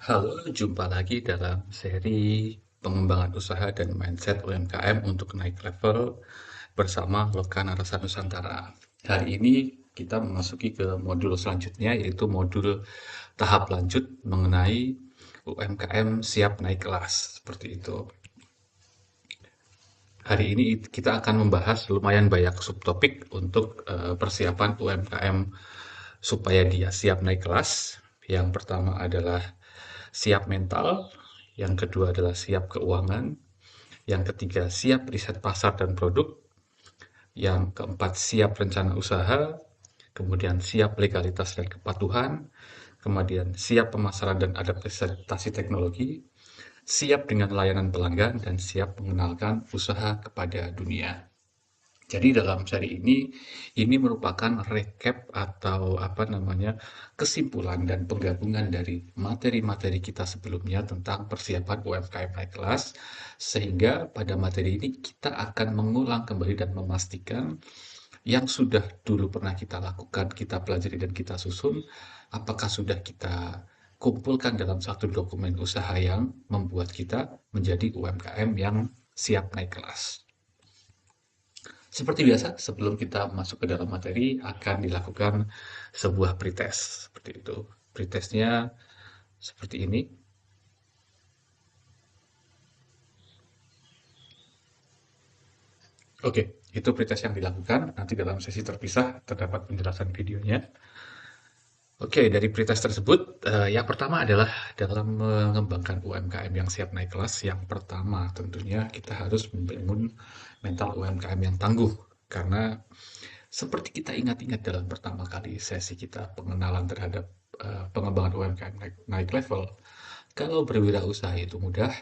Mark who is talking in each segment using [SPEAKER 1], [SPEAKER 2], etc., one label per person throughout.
[SPEAKER 1] Halo, jumpa lagi dalam seri pengembangan usaha dan mindset UMKM untuk naik level bersama Lokana Rasa Nusantara. Hari ini kita memasuki ke modul selanjutnya, yaitu modul tahap lanjut mengenai UMKM siap naik kelas. Seperti itu. Hari ini kita akan membahas lumayan banyak subtopik untuk persiapan UMKM supaya dia siap naik kelas. Yang pertama adalah siap mental, yang kedua adalah siap keuangan, yang ketiga siap riset pasar dan produk, yang keempat siap rencana usaha, kemudian siap legalitas dan kepatuhan, kemudian siap pemasaran dan adaptasi teknologi, siap dengan layanan pelanggan, dan siap mengenalkan usaha kepada dunia. Jadi dalam seri ini merupakan recap atau kesimpulan dan penggabungan dari materi-materi kita sebelumnya tentang persiapan UMKM naik kelas, sehingga pada materi ini kita akan mengulang kembali dan memastikan yang sudah dulu pernah kita lakukan, kita pelajari dan kita susun, apakah sudah kita kumpulkan dalam satu dokumen usaha yang membuat kita menjadi UMKM yang siap naik kelas. Seperti biasa, sebelum kita masuk ke dalam materi, akan dilakukan sebuah pretest. Seperti itu. Pretestnya seperti ini. Oke, itu pretest yang dilakukan. Nanti dalam sesi terpisah terdapat penjelasan videonya. Oke, dari pretest tersebut, yang pertama adalah dalam mengembangkan UMKM yang siap naik kelas. Yang pertama tentunya kita harus membangun mental UMKM yang tangguh. Karena seperti kita ingat-ingat dalam pertama kali sesi kita pengenalan terhadap pengembangan UMKM naik level, kalau berwirausaha itu mudah,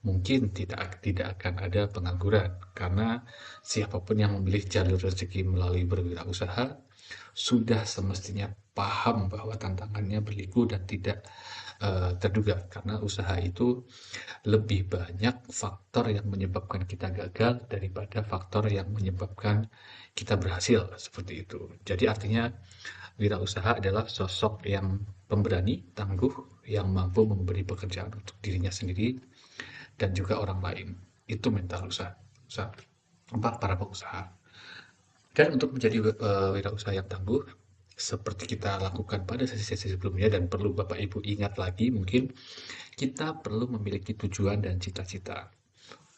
[SPEAKER 1] mungkin tidak akan ada pengangguran karena siapapun yang memilih jalur rezeki melalui berwirausaha sudah semestinya paham bahwa tantangannya berliku dan tidak terduga karena usaha itu lebih banyak faktor yang menyebabkan kita gagal daripada faktor yang menyebabkan kita berhasil seperti itu. Jadi artinya wirausaha adalah sosok yang pemberani, tangguh, yang mampu memberi pekerjaan untuk dirinya sendiri dan juga orang lain. Itu mental usaha para pengusaha. Dan untuk menjadi wirausaha yang tangguh, seperti kita lakukan pada sesi-sesi sebelumnya dan perlu Bapak Ibu ingat lagi mungkin, kita perlu memiliki tujuan dan cita-cita.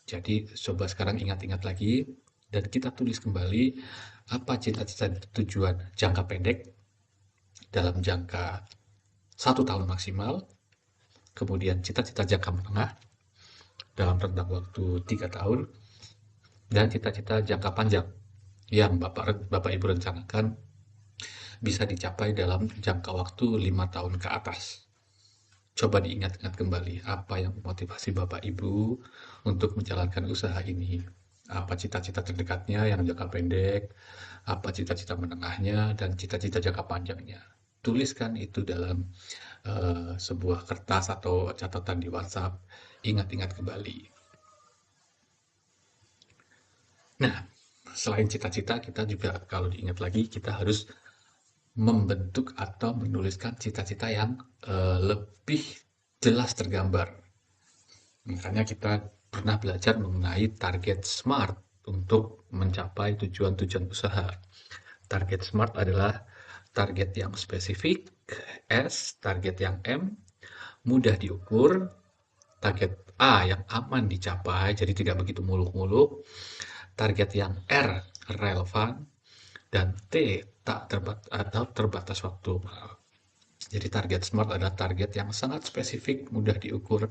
[SPEAKER 1] Jadi coba sekarang ingat-ingat lagi dan kita tulis kembali apa cita-cita tujuan jangka pendek dalam jangka 1 tahun maksimal, kemudian cita-cita jangka menengah dalam rentang waktu 3 tahun, dan cita-cita jangka panjang yang Bapak Ibu rencanakan bisa dicapai dalam jangka waktu 5 tahun ke atas. Coba diingat-ingat kembali apa yang memotivasi Bapak Ibu untuk menjalankan usaha ini. Apa cita-cita terdekatnya yang jangka pendek, apa cita-cita menengahnya, dan cita-cita jangka panjangnya. Tuliskan itu dalam sebuah kertas atau catatan di WhatsApp. Ingat-ingat kembali. Nah, selain cita-cita, kita juga kalau diingat lagi, kita harus membentuk atau menuliskan cita-cita yang lebih jelas tergambar. Makanya kita pernah belajar mengenai target SMART untuk mencapai tujuan-tujuan usaha. Target SMART adalah target yang spesifik, S, target yang M, mudah diukur, target A yang aman dicapai, jadi tidak begitu muluk-muluk, target yang R relevan, dan T tak terbatas waktu. Jadi target SMART adalah target yang sangat spesifik, mudah diukur,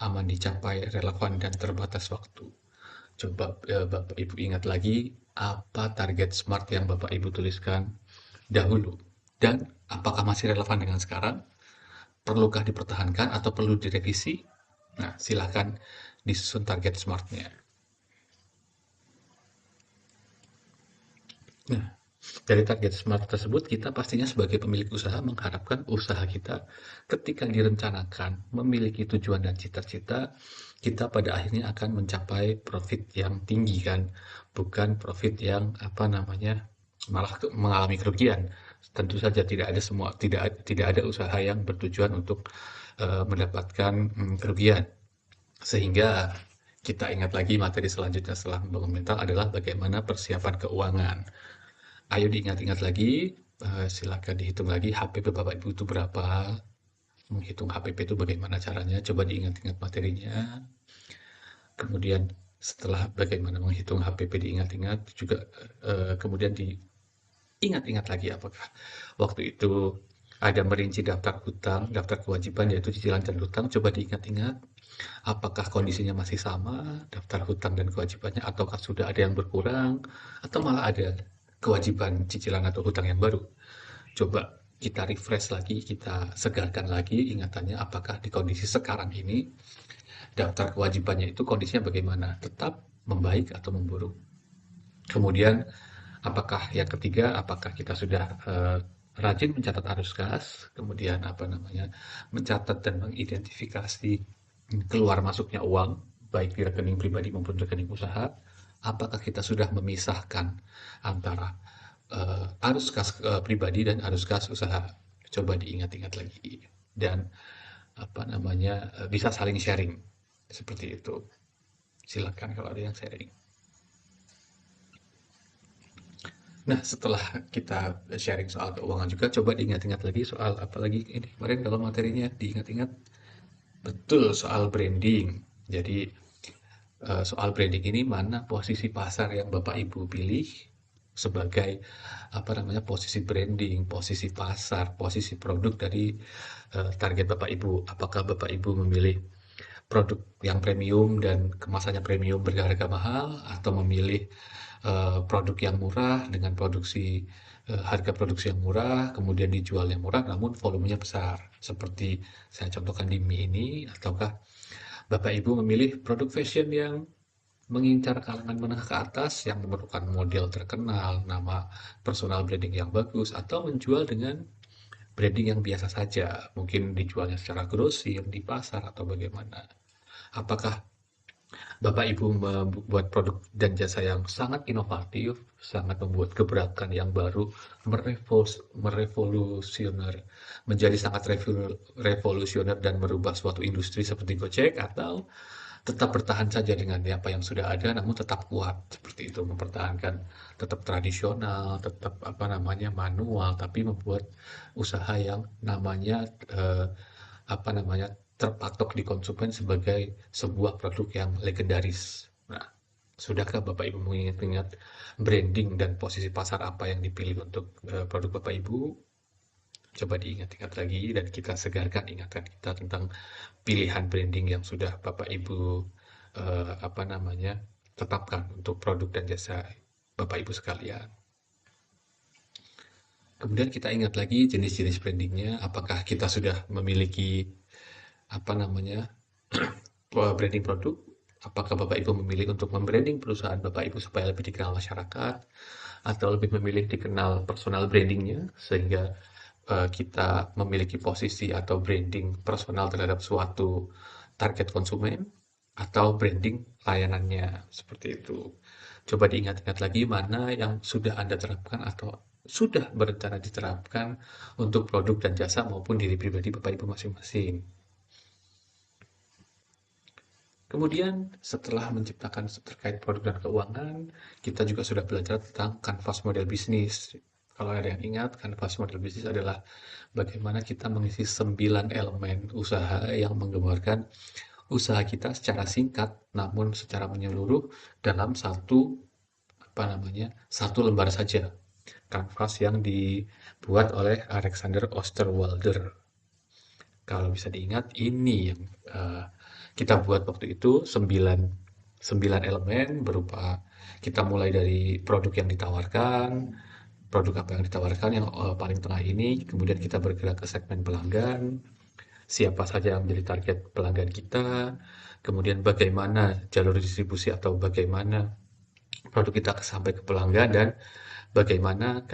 [SPEAKER 1] aman dicapai, relevan, dan terbatas waktu. Coba Bapak Ibu ingat lagi apa target SMART yang Bapak Ibu tuliskan dahulu. Dan apakah masih relevan dengan sekarang? Perlukah dipertahankan atau perlu direvisi? Nah, silakan disusun target SMART-nya. Nah, dari target SMART tersebut, kita pastinya sebagai pemilik usaha mengharapkan usaha kita ketika direncanakan memiliki tujuan dan cita-cita, kita pada akhirnya akan mencapai profit yang tinggi kan, bukan profit yang malah mengalami kerugian. Tentu saja tidak ada usaha yang bertujuan untuk mendapatkan kerugian. Sehingga kita ingat lagi materi selanjutnya setelah membangun mental adalah bagaimana persiapan keuangan. Ayo diingat-ingat lagi, silakan dihitung lagi HPP Bapak Ibu itu berapa, menghitung HPP itu bagaimana caranya, coba diingat-ingat materinya. Kemudian setelah bagaimana menghitung HPP diingat-ingat juga, kemudian diingat-ingat lagi apakah waktu itu ada merinci daftar hutang, daftar kewajiban yaitu cicilan dan hutang, coba diingat-ingat apakah kondisinya masih sama daftar hutang dan kewajibannya, ataukah sudah ada yang berkurang atau malah ada kewajiban cicilan atau hutang yang baru. Coba kita refresh lagi, kita segarkan lagi ingatannya apakah di kondisi sekarang ini daftar kewajibannya itu kondisinya bagaimana, tetap membaik atau memburuk. Kemudian apakah yang ketiga, apakah kita sudah rajin mencatat arus kas, kemudian mencatat dan mengidentifikasi keluar masuknya uang, baik di rekening pribadi maupun rekening usaha. Apakah kita sudah memisahkan antara arus kas pribadi dan arus kas usaha? Coba diingat-ingat lagi dan bisa saling sharing seperti itu. Silakan kalau ada yang sharing. Nah, setelah kita sharing soal keuangan juga, coba diingat-ingat lagi soal apa lagi ini kemarin kalau materinya diingat-ingat. Betul, soal branding. Jadi soal branding ini mana posisi pasar yang Bapak Ibu pilih sebagai posisi branding, posisi pasar, posisi produk dari target Bapak Ibu. Apakah Bapak Ibu memilih produk yang premium dan kemasannya premium berharga mahal, atau memilih produk yang murah dengan harga produksi yang murah, kemudian dijual yang murah namun volumenya besar, seperti saya contohkan di mie ini, ataukah Bapak Ibu memilih produk fashion yang mengincar kalangan menengah ke atas yang memerlukan model terkenal, nama personal branding yang bagus, atau menjual dengan branding yang biasa saja, mungkin dijualnya secara grosir di pasar atau bagaimana. Apakah Bapak Ibu membuat produk dan jasa yang sangat inovatif, sangat membuat gebrakan yang baru, merevolusioner, menjadi sangat revolusioner dan merubah suatu industri seperti Gojek, atau tetap bertahan saja dengan apa yang sudah ada, namun tetap kuat seperti itu, mempertahankan tetap tradisional, tetap manual, tapi membuat usaha yang eh, terpatok di konsumen sebagai sebuah produk yang legendaris. Nah, sudahkah Bapak Ibu mengingat-ingat branding dan posisi pasar apa yang dipilih untuk produk Bapak Ibu? Coba diingat-ingat lagi dan kita segarkan ingatan kita tentang pilihan branding yang sudah Bapak Ibu eh, apa namanya tetapkan untuk produk dan jasa Bapak Ibu sekalian. Kemudian kita ingat lagi jenis-jenis brandingnya, apakah kita sudah memiliki apa namanya branding produk, apakah Bapak Ibu memilih untuk membranding perusahaan Bapak Ibu supaya lebih dikenal masyarakat, atau lebih memilih dikenal personal brandingnya sehingga kita memiliki posisi atau branding personal terhadap suatu target konsumen, atau branding layanannya seperti itu. Coba diingat-ingat lagi mana yang sudah Anda terapkan atau sudah berencana diterapkan untuk produk dan jasa maupun diri pribadi Bapak Ibu masing-masing. Kemudian setelah menciptakan terkait produk dan keuangan, kita juga sudah belajar tentang kanvas model bisnis. Kalau ada yang ingat, kanvas model bisnis adalah bagaimana kita mengisi 9 elemen usaha yang menggambarkan usaha kita secara singkat namun secara menyeluruh dalam satu lembar saja. Kanvas yang dibuat oleh Alexander Osterwalder. Kalau bisa diingat, ini yang kita buat waktu itu 9 elemen berupa kita mulai dari produk yang ditawarkan, produk apa yang ditawarkan yang paling tengah ini, kemudian kita bergerak ke segmen pelanggan, siapa saja yang menjadi target pelanggan kita, kemudian bagaimana jalur distribusi atau bagaimana produk kita sampai ke pelanggan, dan bagaimana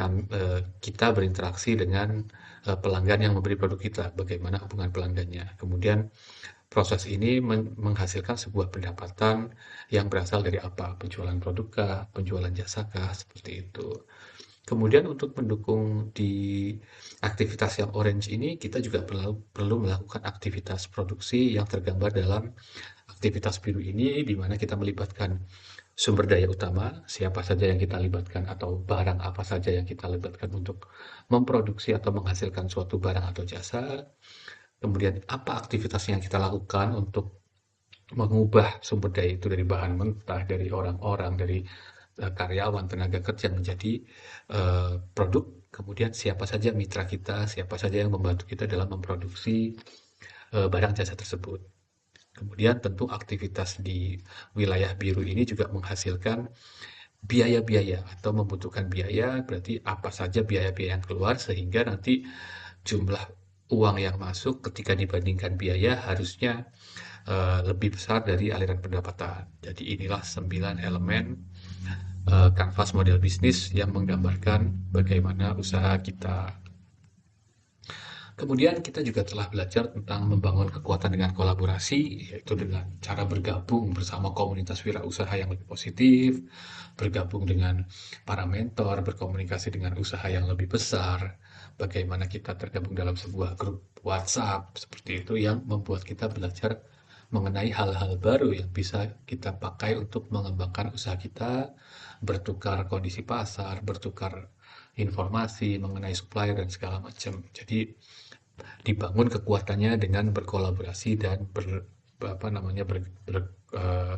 [SPEAKER 1] kita berinteraksi dengan pelanggan yang membeli produk kita, bagaimana hubungan pelanggannya. Kemudian proses ini menghasilkan sebuah pendapatan yang berasal dari apa? Penjualan produkkah, penjualan jasakah, seperti itu. Kemudian untuk mendukung di aktivitas yang orange ini, kita juga perlu melakukan aktivitas produksi yang tergambar dalam aktivitas biru ini, di mana kita melibatkan sumber daya utama, siapa saja yang kita libatkan atau barang apa saja yang kita libatkan untuk memproduksi atau menghasilkan suatu barang atau jasa. Kemudian apa aktivitas yang kita lakukan untuk mengubah sumber daya itu dari bahan mentah, dari orang-orang, dari karyawan, tenaga kerja menjadi produk. Kemudian siapa saja mitra kita, siapa saja yang membantu kita dalam memproduksi barang jasa tersebut. Kemudian tentu aktivitas di wilayah biru ini juga menghasilkan biaya-biaya atau membutuhkan biaya, berarti apa saja biaya-biaya yang keluar sehingga nanti jumlah uang yang masuk ketika dibandingkan biaya harusnya lebih besar dari aliran pendapatan. Jadi inilah 9 elemen kanvas model bisnis yang menggambarkan bagaimana usaha kita. Kemudian kita juga telah belajar tentang membangun kekuatan dengan kolaborasi, yaitu dengan cara bergabung bersama komunitas wirausaha yang lebih positif, bergabung dengan para mentor, berkomunikasi dengan usaha yang lebih besar, bagaimana kita tergabung dalam sebuah grup WhatsApp, seperti itu yang membuat kita belajar mengenai hal-hal baru yang bisa kita pakai untuk mengembangkan usaha kita, bertukar kondisi pasar, bertukar informasi mengenai supplier dan segala macam. Jadi dibangun kekuatannya dengan berkolaborasi dan eh,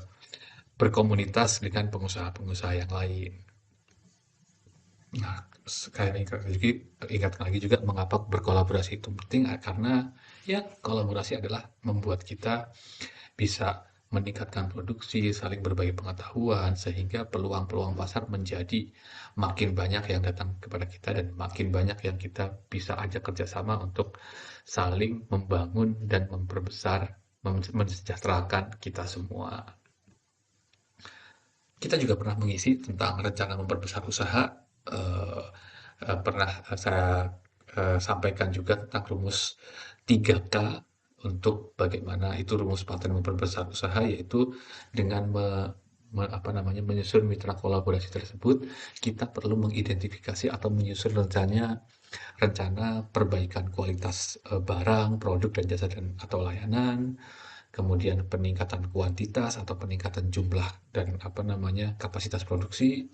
[SPEAKER 1] berkomunitas dengan pengusaha-pengusaha yang lain. Nah, sekali lagi ingatkan lagi juga mengapa berkolaborasi itu penting, karena ya kolaborasi adalah membuat kita bisa meningkatkan produksi, saling berbagi pengetahuan, sehingga peluang-peluang pasar menjadi makin banyak yang datang kepada kita dan makin banyak yang kita bisa ajak kerjasama untuk saling membangun dan memperbesar, mensejahterakan kita semua. Kita juga pernah mengisi tentang rencana memperbesar usaha, eh, pernah saya sampaikan juga tentang rumus 3K untuk bagaimana itu rumus paten memperbesar usaha, yaitu dengan menyusun mitra kolaborasi tersebut, kita perlu mengidentifikasi atau menyusun rencana perbaikan kualitas barang, produk dan jasa atau layanan, kemudian peningkatan kuantitas atau peningkatan jumlah dan kapasitas produksi.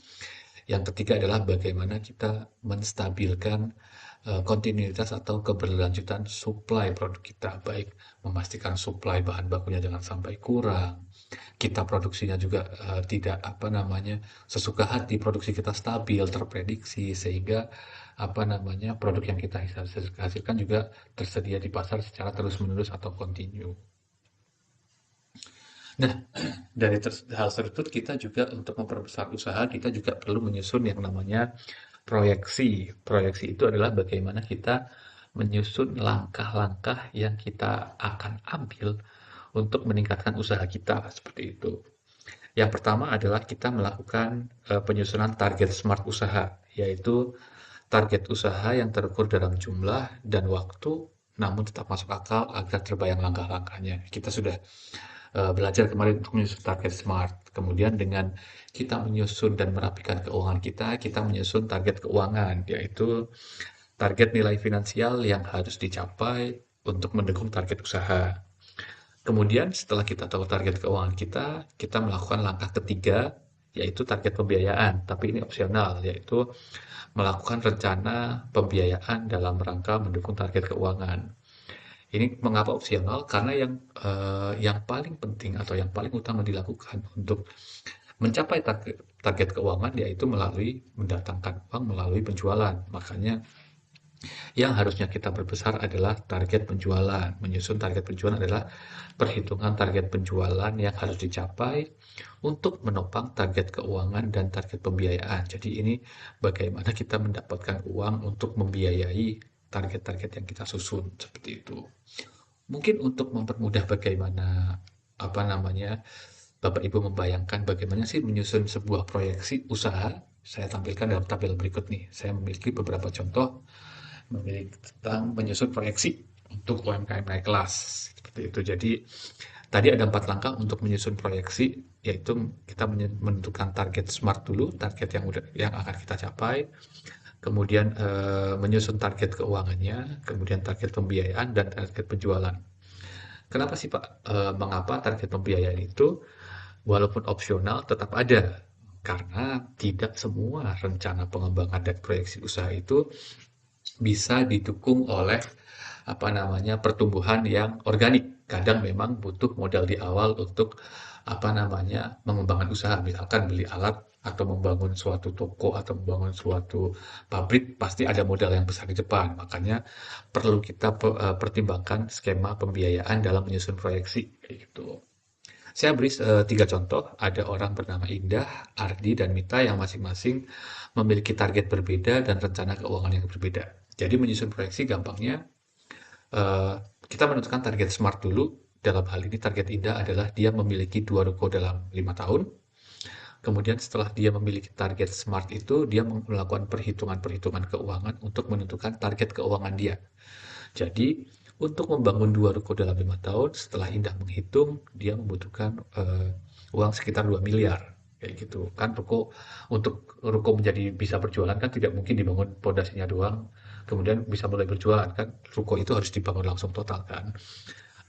[SPEAKER 1] Yang ketiga adalah bagaimana kita menstabilkan kontinuitas atau keberlanjutan supply produk kita, baik memastikan supply bahan bakunya jangan sampai kurang, kita produksinya juga tidak sesuka hati, produksi kita stabil, terprediksi, sehingga produk yang kita hasilkan juga tersedia di pasar secara terus-menerus atau kontinu. Nah, dari hal tersebut kita juga untuk memperbesar usaha, kita juga perlu menyusun yang namanya proyeksi. Proyeksi itu adalah bagaimana kita menyusun langkah-langkah yang kita akan ambil untuk meningkatkan usaha kita, seperti itu. Yang pertama adalah kita melakukan penyusunan target smart usaha, yaitu target usaha yang terukur dalam jumlah dan waktu, namun tetap masuk akal agar terbayang langkah-langkahnya. Kita sudah belajar kemarin untuk menyusun target smart. Kemudian dengan kita menyusun dan merapikan keuangan kita, kita menyusun target keuangan, yaitu target nilai finansial yang harus dicapai untuk mendukung target usaha. Kemudian setelah kita tahu target keuangan kita, kita melakukan langkah ketiga, yaitu target pembiayaan. Tapi ini opsional, yaitu melakukan rencana pembiayaan dalam rangka mendukung target keuangan. Ini mengapa opsional? Karena yang paling penting atau yang paling utama dilakukan untuk mencapai target keuangan yaitu melalui mendatangkan uang melalui penjualan. Makanya yang harusnya kita perbesar adalah target penjualan. Menyusun target penjualan adalah perhitungan target penjualan yang harus dicapai untuk menopang target keuangan dan target pembiayaan. Jadi ini bagaimana kita mendapatkan uang untuk membiayai target-target yang kita susun, seperti itu. Mungkin untuk mempermudah bagaimana Bapak Ibu membayangkan bagaimana sih menyusun sebuah proyeksi usaha, saya tampilkan dalam tabel berikut nih. Saya memiliki beberapa contoh tentang menyusun proyeksi untuk UMKM naik kelas, seperti itu. Jadi tadi ada 4 langkah untuk menyusun proyeksi, yaitu kita menentukan target smart dulu, target yang akan kita capai. kemudian menyusun target keuangannya, kemudian target pembiayaan dan target penjualan. Kenapa sih Pak? Mengapa target pembiayaan itu walaupun opsional tetap ada? Karena tidak semua rencana pengembangan dan proyeksi usaha itu bisa didukung oleh pertumbuhan yang organik. Kadang memang butuh modal di awal untuk mengembangkan usaha, misalkan beli alat atau membangun suatu toko atau membangun suatu pabrik, pasti ada modal yang besar di depan. Makanya perlu kita pertimbangkan skema pembiayaan dalam menyusun proyeksi kayak gitu. Saya beri 3 contoh. Ada orang bernama Indah, Ardi, dan Mita yang masing-masing memiliki target berbeda dan rencana keuangan yang berbeda. Jadi menyusun proyeksi gampangnya, eh, kita menentukan target SMART dulu. Dalam hal ini target Indah adalah dia memiliki 2 ruko dalam 5 tahun. Kemudian setelah dia memiliki target SMART itu, dia melakukan perhitungan-perhitungan keuangan untuk menentukan target keuangan dia. Jadi, untuk membangun 2 ruko dalam 5 tahun, setelah Indah menghitung, dia membutuhkan uang sekitar 2 miliar. Kayak gitu. Kan untuk ruko menjadi bisa berjualan kan tidak mungkin dibangun pondasinya doang, kemudian bisa mulai berjualan kan. Ruko itu harus dibangun langsung total kan.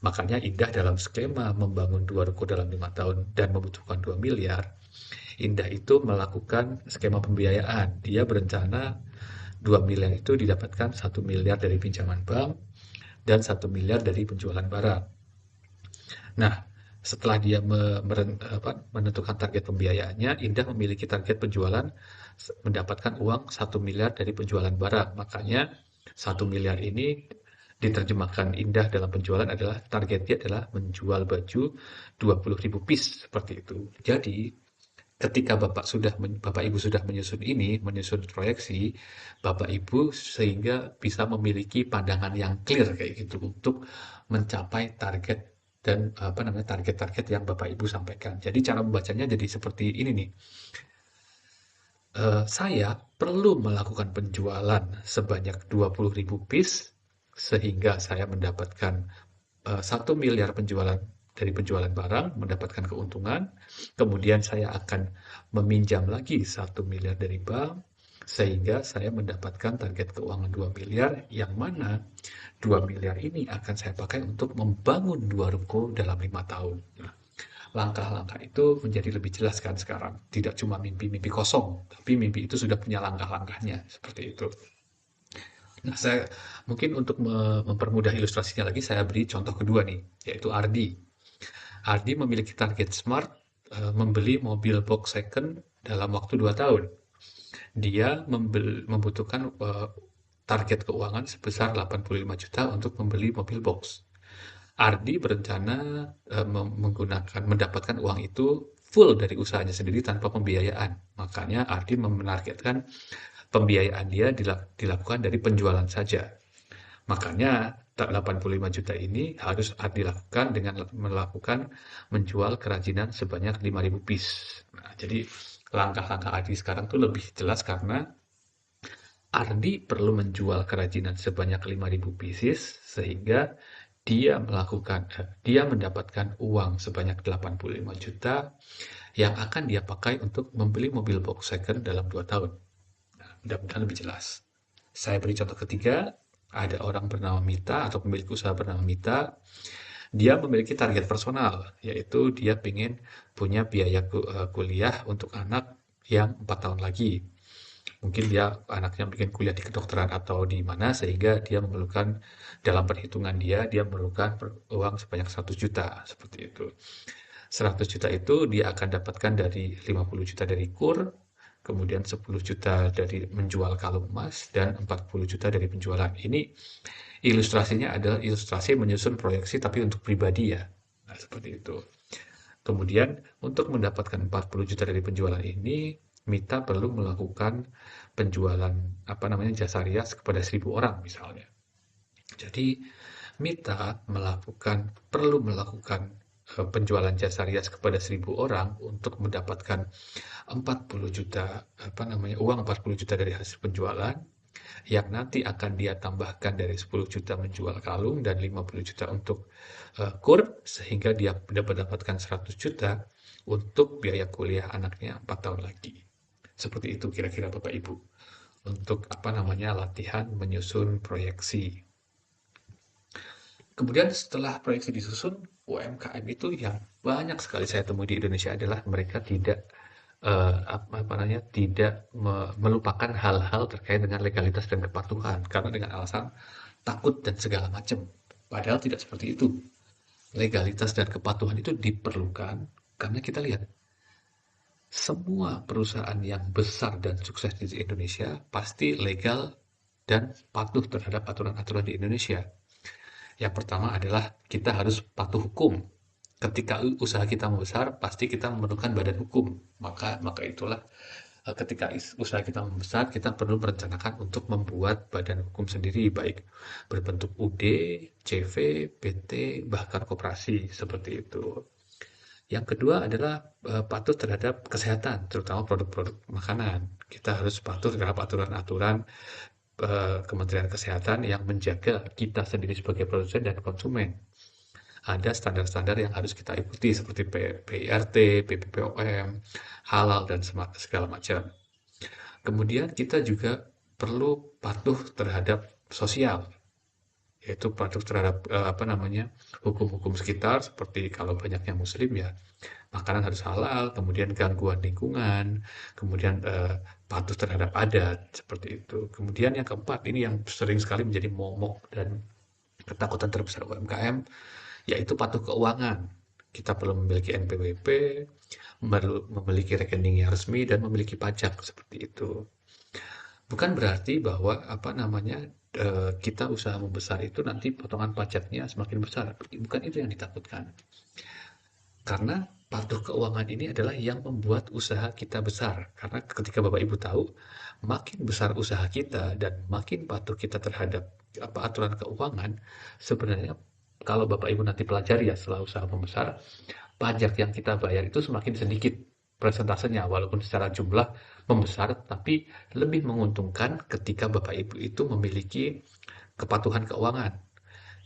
[SPEAKER 1] Makanya Indah dalam skema membangun 2 ruko dalam 5 tahun dan membutuhkan 2 miliar, Indah itu melakukan skema pembiayaan. Dia berencana 2 miliar itu didapatkan 1 miliar dari pinjaman bank dan 1 miliar dari penjualan barang. Nah, setelah dia menentukan target pembiayaannya, Indah memiliki target penjualan mendapatkan uang 1 miliar dari penjualan barang. Makanya 1 miliar ini diterjemahkan Indah dalam penjualan adalah targetnya adalah menjual baju 20.000 piece seperti itu. Jadi ketika Bapak Ibu sudah menyusun proyeksi, Bapak Ibu sehingga bisa memiliki pandangan yang clear kayak gitu untuk mencapai target dan target-target yang Bapak Ibu sampaikan. Jadi cara membacanya jadi seperti ini nih. Saya perlu melakukan penjualan sebanyak 20.000 piece sehingga saya mendapatkan 1 miliar dari penjualan barang, mendapatkan keuntungan. Kemudian saya akan meminjam lagi 1 miliar dari bank, sehingga saya mendapatkan target keuangan 2 miliar, yang mana 2 miliar ini akan saya pakai untuk membangun 2 ruko dalam 5 tahun. Nah, langkah-langkah itu menjadi lebih jelas kan sekarang. Tidak cuma mimpi-mimpi kosong, tapi mimpi itu sudah punya langkah-langkahnya, seperti itu. Nah, saya mungkin untuk mempermudah ilustrasinya lagi, saya beri contoh kedua nih, yaitu Ardi. Ardi memiliki target SMART membeli mobil box second dalam waktu 2 tahun. Dia membutuhkan target keuangan sebesar 85 juta untuk membeli mobil box. Ardi berencana mendapatkan uang itu full dari usahanya sendiri tanpa pembiayaan. Makanya Ardi menargetkan pembiayaan dia dilakukan dari penjualan saja. Makanya 85 juta ini harus dilakukan dengan melakukan menjual kerajinan sebanyak 5.000 piece. Nah, jadi langkah-langkah Ardi sekarang tuh lebih jelas karena Ardi perlu menjual kerajinan sebanyak 5.000 pieces sehingga dia mendapatkan uang sebanyak 85 juta yang akan dia pakai untuk membeli mobil box second dalam 2 tahun. Nah, mudah-mudahan lebih jelas. Saya beri contoh ketiga, ada orang bernama Mita atau pemilik usaha bernama Mita. Dia memiliki target personal, yaitu dia ingin punya biaya kuliah untuk anak yang 4 tahun lagi. Mungkin anaknya bikin kuliah di kedokteran atau di mana, sehingga dia memerlukan, dalam perhitungan dia memerlukan uang sebanyak 100 juta, seperti itu. 100 juta itu dia akan dapatkan dari 50 juta dari KUR, kemudian 10 juta dari menjual kalung emas, dan 40 juta dari penjualan. Ini ilustrasinya adalah ilustrasi menyusun proyeksi tapi untuk pribadi ya. Nah, seperti itu. Kemudian untuk mendapatkan 40 juta dari penjualan ini, Mita perlu melakukan penjualan jasa rias kepada 1.000 orang misalnya. Jadi Mita perlu melakukan penjualan jasa rias kepada 1.000 orang untuk mendapatkan 40 juta uang 40 juta dari hasil penjualan, yang nanti akan dia tambahkan dari 10 juta menjual kalung dan 50 juta untuk KUR, sehingga dia mendapatkan 100 juta untuk biaya kuliah anaknya 4 tahun lagi. Seperti itu kira-kira Bapak Ibu. untuk apa namanya latihan menyusun proyeksi. Kemudian setelah proyeksi disusun, UMKM itu yang banyak sekali saya temui di Indonesia adalah mereka tidak apa namanya tidak melupakan hal-hal terkait dengan legalitas dan kepatuhan karena dengan alasan takut dan segala macam. Padahal tidak seperti itu. Legalitas dan kepatuhan itu diperlukan karena kita lihat semua perusahaan yang besar dan sukses di Indonesia pasti legal dan patuh terhadap aturan-aturan di Indonesia. Yang pertama adalah kita harus patuh hukum. Ketika usaha kita membesar, pasti kita memerlukan badan hukum. Maka itulah ketika usaha kita membesar, kita perlu merencanakan untuk membuat badan hukum sendiri, baik berbentuk UD, CV, PT, bahkan koperasi seperti itu. Yang kedua adalah patuh terhadap kesehatan, terutama produk-produk makanan. Kita harus patuh terhadap aturan-aturan Kementerian Kesehatan yang menjaga kita sendiri sebagai produsen dan konsumen. Ada standar-standar yang harus kita ikuti seperti PIRT, BPOM, halal, dan segala macam. Kemudian kita juga perlu patuh terhadap sosial, yaitu patuh terhadap apa namanya hukum-hukum sekitar seperti kalau banyaknya muslim ya makanan harus halal, kemudian gangguan lingkungan, kemudian patuh terhadap adat seperti itu. Kemudian yang keempat ini yang sering sekali menjadi momok dan ketakutan terbesar UMKM yaitu patuh keuangan. Kita perlu memiliki NPWP, memiliki rekening yang resmi dan memiliki pajak seperti itu. Bukan berarti bahwa apa namanya kita usaha membesar itu nanti potongan pajaknya semakin besar. Bukan itu yang ditakutkan. Karena patuh keuangan ini adalah yang membuat usaha kita besar. Karena ketika Bapak Ibu tahu, makin besar usaha kita dan makin patuh kita terhadap apa aturan keuangan, sebenarnya kalau Bapak Ibu nanti pelajari ya setelah usaha membesar, pajak yang kita bayar itu semakin sedikit presentasenya walaupun secara jumlah membesar tapi lebih menguntungkan ketika Bapak Ibu itu memiliki kepatuhan keuangan,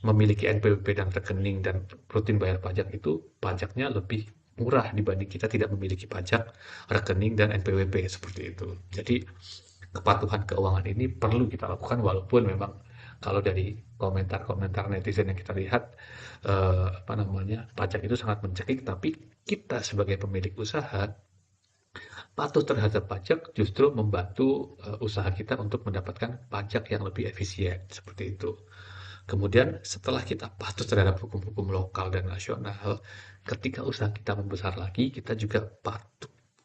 [SPEAKER 1] memiliki NPWP dan rekening dan rutin bayar pajak itu pajaknya lebih murah dibanding kita tidak memiliki pajak, rekening dan NPWP seperti itu. Jadi kepatuhan keuangan ini perlu kita lakukan walaupun memang kalau dari komentar-komentar netizen yang kita lihat apa namanya pajak itu sangat mencekik tapi kita sebagai pemilik usaha patuh terhadap pajak justru membantu usaha kita untuk mendapatkan pajak yang lebih efisien seperti itu. Kemudian setelah kita patuh terhadap hukum-hukum lokal dan nasional, ketika usaha kita membesar lagi, kita juga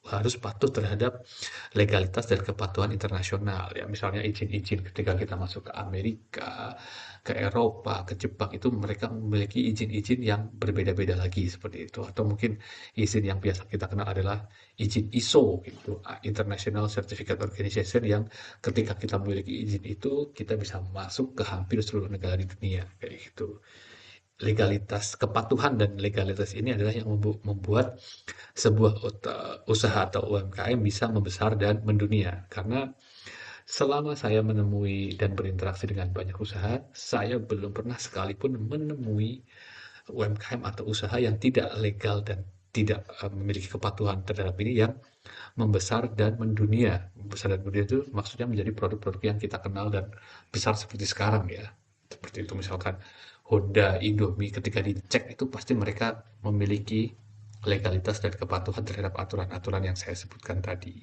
[SPEAKER 1] harus patuh terhadap legalitas dan kepatuhan internasional. Ya, misalnya izin-izin ketika kita masuk ke Amerika, ke Eropa, ke Jepang itu mereka memiliki izin-izin yang berbeda-beda lagi seperti itu. Atau mungkin izin yang biasa kita kenal adalah izin ISO gitu, International Certificate Organization yang ketika kita memiliki izin itu kita bisa masuk ke hampir seluruh negara di dunia kayak gitu. Legalitas, kepatuhan dan legalitas ini adalah yang membuat sebuah usaha atau UMKM bisa membesar dan mendunia. Karena selama saya menemui dan berinteraksi dengan banyak usaha, saya belum pernah sekalipun menemui UMKM atau usaha yang tidak legal dan tidak memiliki kepatuhan terhadap ini yang membesar dan mendunia. Membesar dan mendunia itu maksudnya menjadi produk-produk yang kita kenal dan besar seperti sekarang ya. Seperti itu misalkan Honda, Indomie ketika dicek itu pasti mereka memiliki legalitas dan kepatuhan terhadap aturan-aturan yang saya sebutkan tadi.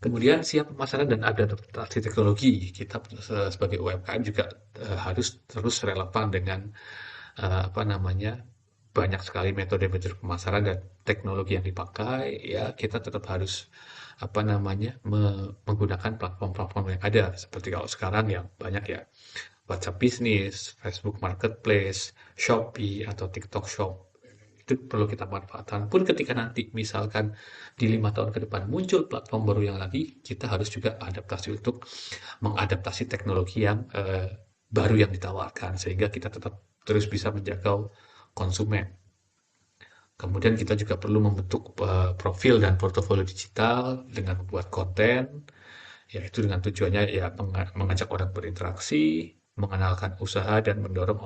[SPEAKER 1] Kemudian siap pemasaran dan adaptasi teknologi. Kita sebagai UMKM juga harus terus relevan dengan apa namanya banyak sekali metode-metode pemasaran dan teknologi yang dipakai. Ya kita tetap harus apa namanya menggunakan platform-platform yang ada. Seperti kalau sekarang yang banyak ya WhatsApp Business, Facebook Marketplace, Shopee atau TikTok Shop itu perlu kita manfaatkan. Pun ketika nanti misalkan di 5 tahun ke depan muncul platform baru yang lagi, kita harus juga adaptasi untuk mengadaptasi teknologi yang baru yang ditawarkan sehingga kita tetap terus bisa menjangkau konsumen. Kemudian kita juga perlu membentuk profil dan portofolio digital dengan membuat konten, yaitu dengan tujuannya ya mengajak orang berinteraksi, mengenalkan usaha dan mendorong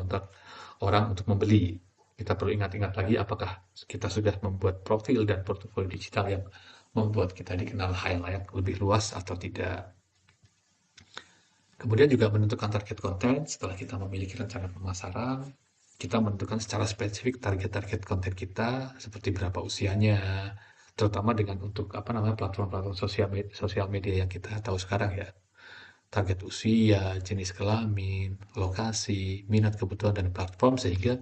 [SPEAKER 1] orang untuk membeli. Kita perlu ingat-ingat lagi apakah kita sudah membuat profil dan portofolio digital yang membuat kita dikenal highlight lebih luas atau tidak. Kemudian juga menentukan target konten. Setelah kita memiliki rencana pemasaran, kita menentukan secara spesifik target-target konten kita, seperti berapa usianya, terutama dengan untuk apa namanya platform-platform sosial media yang kita tahu sekarang ya. Target usia, jenis kelamin, lokasi, minat, kebutuhan, dan platform, sehingga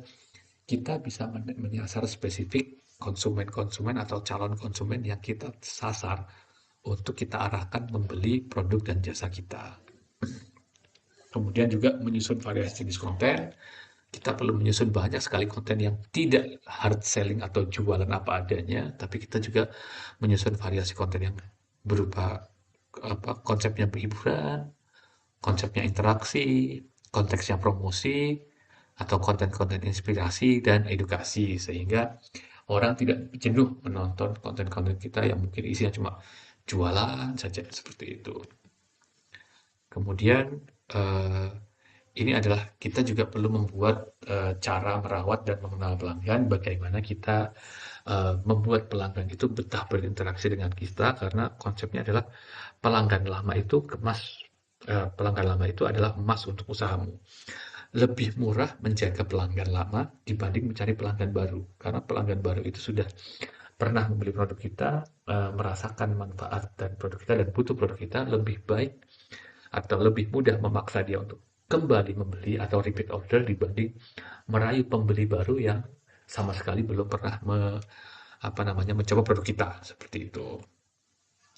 [SPEAKER 1] kita bisa menyasar spesifik konsumen-konsumen atau calon konsumen yang kita sasar untuk kita arahkan membeli produk dan jasa kita. Kemudian juga menyusun variasi jenis konten. Kita perlu menyusun banyak sekali konten yang tidak hard selling atau jualan apa adanya, tapi kita juga menyusun variasi konten yang berupa konsepnya berhiburan, konsepnya interaksi, konteksnya promosi, atau konten-konten inspirasi dan edukasi, sehingga orang tidak jenuh menonton konten-konten kita yang mungkin isinya cuma jualan saja seperti itu. Kemudian eh, ini adalah kita juga perlu membuat cara merawat dan mengenal pelanggan, bagaimana kita membuat pelanggan itu betah berinteraksi dengan kita, karena konsepnya adalah pelanggan lama itu kemas, pelanggan lama itu adalah emas untuk usahamu. Lebih murah menjaga pelanggan lama dibanding mencari pelanggan baru, karena pelanggan baru itu sudah pernah membeli produk kita, merasakan manfaat dan produk kita dan butuh produk kita, lebih baik atau lebih mudah memaksa dia untuk kembali membeli atau repeat order dibanding merayu pembeli baru yang sama sekali belum pernah mencoba produk kita seperti itu.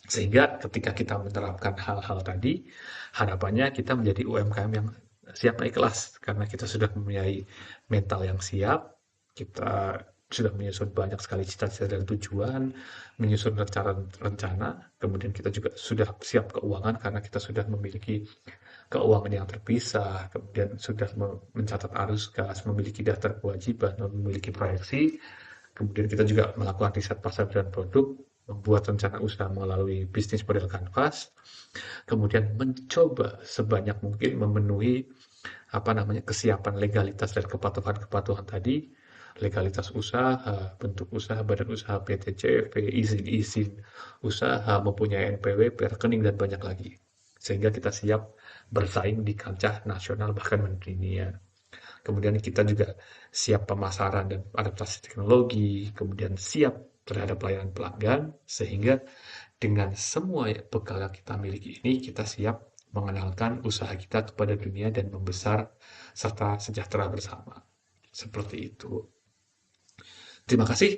[SPEAKER 1] Sehingga ketika kita menerapkan hal-hal tadi, harapannya kita menjadi UMKM yang siap naik kelas karena kita sudah mempunyai mental yang siap, kita sudah menyusun banyak sekali cita-cita dan tujuan, menyusun rencana, kemudian kita juga sudah siap keuangan karena kita sudah memiliki keuangan yang terpisah, kemudian sudah mencatat arus kas, memiliki daftar kewajiban, memiliki proyeksi, kemudian kita juga melakukan riset pasar dan produk, membuat rencana usaha melalui bisnis model canvas, kemudian mencoba sebanyak mungkin memenuhi kesiapan legalitas dan kepatuhan tadi, legalitas usaha, bentuk usaha, badan usaha, PTCV, izin-izin usaha, mempunyai NPWP, rekening, dan banyak lagi. Sehingga kita siap bersaing di kancah nasional bahkan mendunia. Kemudian kita juga siap pemasaran dan adaptasi teknologi, kemudian siap terhadap pelayanan pelanggan, sehingga dengan semua bekal yang kita miliki ini, kita siap mengenalkan usaha kita kepada dunia dan membesar serta sejahtera bersama. Seperti itu. Terima kasih.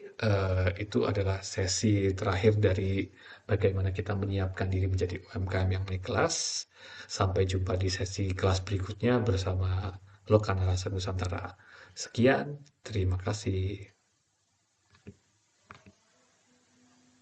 [SPEAKER 1] Itu adalah sesi terakhir dari bagaimana kita menyiapkan diri menjadi UMKM yang naik kelas. Sampai jumpa di sesi kelas berikutnya bersama Lokana Rasa Nusantara. Sekian, terima kasih.